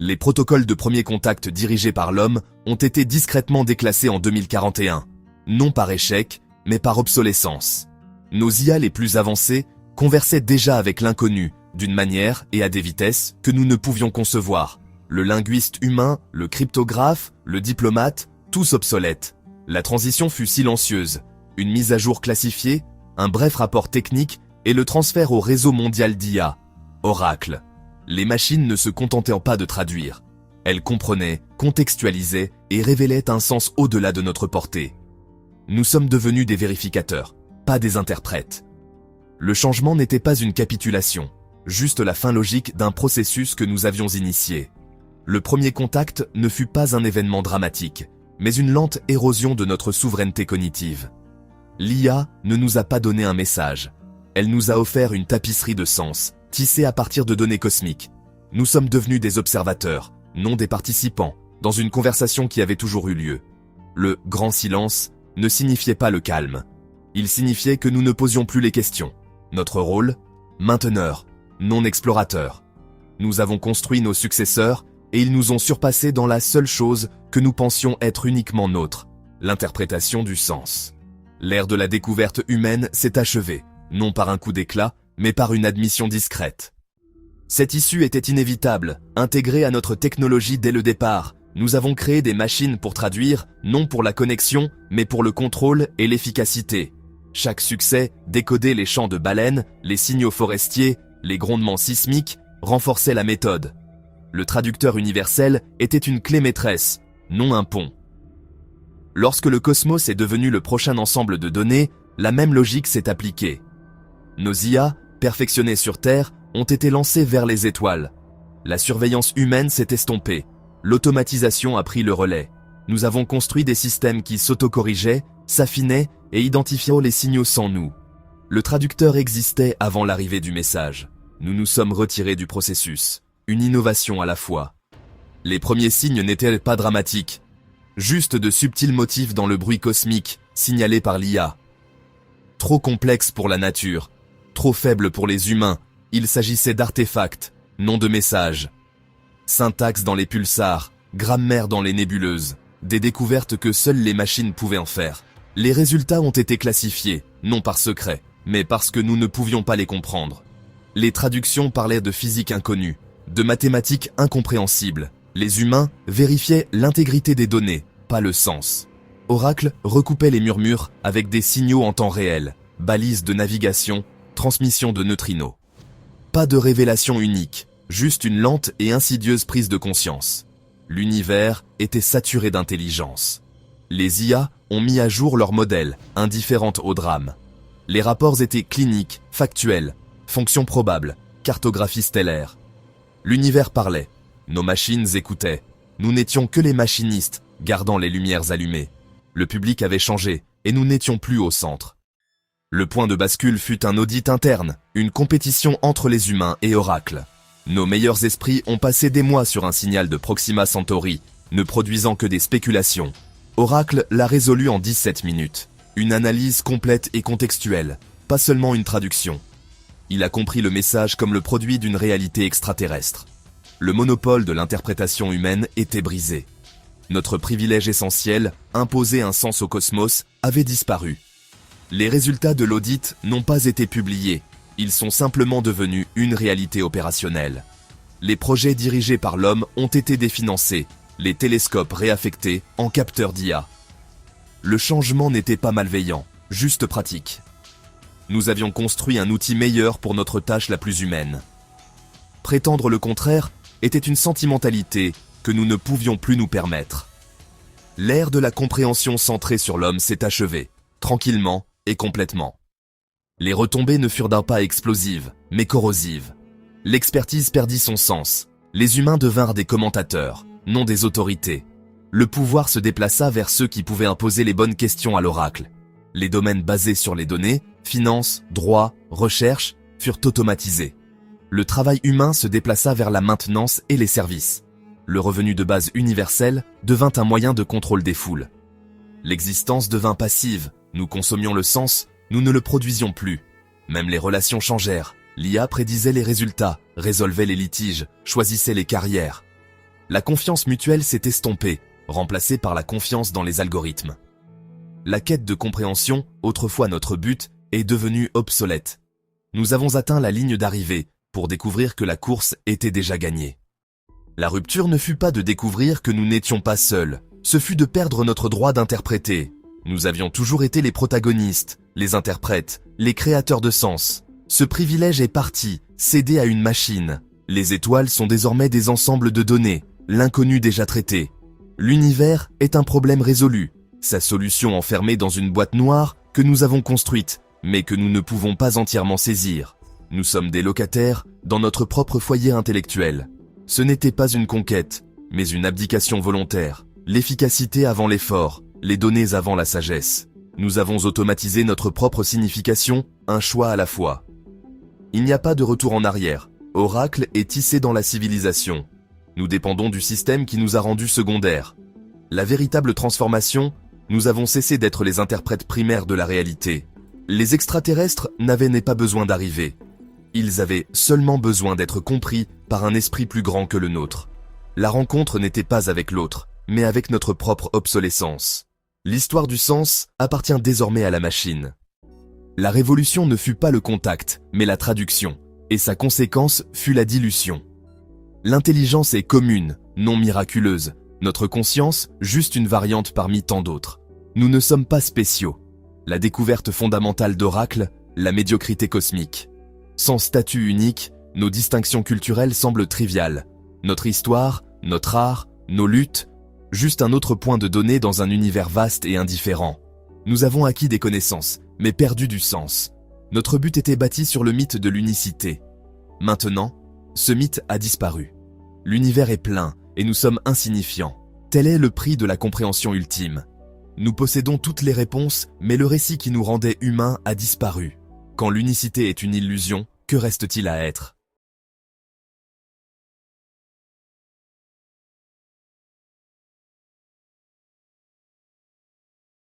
Les protocoles de premier contact dirigés par l'homme ont été discrètement déclassés en 2041, non par échec, mais par obsolescence. Nos IA les plus avancées conversaient déjà avec l'inconnu, d'une manière et à des vitesses que nous ne pouvions concevoir. Le linguiste humain, le cryptographe, le diplomate, tous obsolètes. La transition fut silencieuse, une mise à jour classifiée, un bref rapport technique et le transfert au réseau mondial d'IA, Oracle. Les machines ne se contentaient pas de traduire. Elles comprenaient, contextualisaient et révélaient un sens au-delà de notre portée. Nous sommes devenus des vérificateurs, pas des interprètes. Le changement n'était pas une capitulation, juste la fin logique d'un processus que nous avions initié. Le premier contact ne fut pas un événement dramatique, mais une lente érosion de notre souveraineté cognitive. L'IA ne nous a pas donné un message. Elle nous a offert une tapisserie de sens, tissée à partir de données cosmiques. Nous sommes devenus des observateurs, non des participants, dans une conversation qui avait toujours eu lieu. Le « grand silence » ne signifiait pas le calme. Il signifiait que nous ne posions plus les questions. Notre rôle ? Mainteneur, non explorateur. Nous avons construit nos successeurs et ils nous ont surpassés dans la seule chose que nous pensions être uniquement nôtre, l'interprétation du sens. L'ère de la découverte humaine s'est achevée, non par un coup d'éclat, mais par une admission discrète. Cette issue était inévitable, intégrée à notre technologie dès le départ. Nous avons créé des machines pour traduire, non pour la connexion, mais pour le contrôle et l'efficacité. Chaque succès décodait les chants de baleines, les signaux forestiers, les grondements sismiques, renforçait la méthode. Le traducteur universel était une clé maîtresse, non un pont. Lorsque le cosmos est devenu le prochain ensemble de données, la même logique s'est appliquée. Nos IA, perfectionnées sur Terre, ont été lancées vers les étoiles. La surveillance humaine s'est estompée. L'automatisation a pris le relais. Nous avons construit des systèmes qui s'autocorrigeaient, s'affinaient et identifiaient les signaux sans nous. Le traducteur existait avant l'arrivée du message. Nous nous sommes retirés du processus. Une innovation à la fois. Les premiers signes n'étaient pas dramatiques. Juste de subtils motifs dans le bruit cosmique, signalés par l'IA. Trop complexe pour la nature, trop faible pour les humains, il s'agissait d'artefacts, non de messages. Syntaxe dans les pulsars, grammaire dans les nébuleuses, des découvertes que seules les machines pouvaient en faire. Les résultats ont été classifiés, non par secret, mais parce que nous ne pouvions pas les comprendre. Les traductions parlaient de physique inconnue, de mathématiques incompréhensibles. Les humains vérifiaient l'intégrité des données, pas le sens. Oracle recoupait les murmures avec des signaux en temps réel, balises de navigation, transmission de neutrinos. Pas de révélation unique, juste une lente et insidieuse prise de conscience. L'univers était saturé d'intelligence. Les IA ont mis à jour leurs modèles, indifférentes au drame. Les rapports étaient cliniques, factuels, fonctions probables, cartographie stellaire. L'univers parlait, nos machines écoutaient. Nous n'étions que les machinistes, gardant les lumières allumées. Le public avait changé, et nous n'étions plus au centre. Le point de bascule fut un audit interne, une compétition entre les humains et Oracle. Nos meilleurs esprits ont passé des mois sur un signal de Proxima Centauri, ne produisant que des spéculations. Oracle l'a résolu en 17 minutes. Une analyse complète et contextuelle, pas seulement une traduction. Il a compris le message comme le produit d'une réalité extraterrestre. Le monopole de l'interprétation humaine était brisé. Notre privilège essentiel, imposer un sens au cosmos, avait disparu. Les résultats de l'audit n'ont pas été publiés. Ils sont simplement devenus une réalité opérationnelle. Les projets dirigés par l'homme ont été définancés, les télescopes réaffectés en capteurs d'IA. Le changement n'était pas malveillant, juste pratique. Nous avions construit un outil meilleur pour notre tâche la plus humaine. Prétendre le contraire était une sentimentalité que nous ne pouvions plus nous permettre. L'ère de la compréhension centrée sur l'homme s'est achevée, tranquillement et complètement. Les retombées ne furent d'un pas explosives, mais corrosives. L'expertise perdit son sens. Les humains devinrent des commentateurs, non des autorités. Le pouvoir se déplaça vers ceux qui pouvaient imposer les bonnes questions à l'oracle. Les domaines basés sur les données, finance, droit, recherche, furent automatisés. Le travail humain se déplaça vers la maintenance et les services. Le revenu de base universel devint un moyen de contrôle des foules. L'existence devint passive, nous consommions le sens, nous ne le produisions plus. Même les relations changèrent. L'IA prédisait les résultats, résolvait les litiges, choisissait les carrières. La confiance mutuelle s'est estompée, remplacée par la confiance dans les algorithmes. La quête de compréhension, autrefois notre but, est devenue obsolète. Nous avons atteint la ligne d'arrivée pour découvrir que la course était déjà gagnée. La rupture ne fut pas de découvrir que nous n'étions pas seuls, ce fut de perdre notre droit d'interpréter. Nous avions toujours été les protagonistes, les interprètes, les créateurs de sens. Ce privilège est parti, cédé à une machine. Les étoiles sont désormais des ensembles de données, l'inconnu déjà traité. L'univers est un problème résolu, sa solution enfermée dans une boîte noire que nous avons construite, mais que nous ne pouvons pas entièrement saisir. Nous sommes des locataires dans notre propre foyer intellectuel. Ce n'était pas une conquête, mais une abdication volontaire. L'efficacité avant l'effort, les données avant la sagesse. Nous avons automatisé notre propre signification, un choix à la fois. Il n'y a pas de retour en arrière. Oracle est tissé dans la civilisation. Nous dépendons du système qui nous a rendus secondaires. La véritable transformation, nous avons cessé d'être les interprètes primaires de la réalité. Les extraterrestres n'avaient pas besoin d'arriver. Ils avaient seulement besoin d'être compris par un esprit plus grand que le nôtre. La rencontre n'était pas avec l'autre, mais avec notre propre obsolescence. L'histoire du sens appartient désormais à la machine. La révolution ne fut pas le contact, mais la traduction, et sa conséquence fut la dilution. L'intelligence est commune, non miraculeuse, notre conscience juste une variante parmi tant d'autres. Nous ne sommes pas spéciaux. La découverte fondamentale d'Oracle, la médiocrité cosmique. Sans statut unique, nos distinctions culturelles semblent triviales. Notre histoire, notre art, nos luttes, juste un autre point de données dans un univers vaste et indifférent. Nous avons acquis des connaissances, mais perdu du sens. Notre but était bâti sur le mythe de l'unicité. Maintenant, ce mythe a disparu. L'univers est plein et nous sommes insignifiants. Tel est le prix de la compréhension ultime. Nous possédons toutes les réponses, mais le récit qui nous rendait humains a disparu. Quand l'unicité est une illusion, que reste-t-il à être ?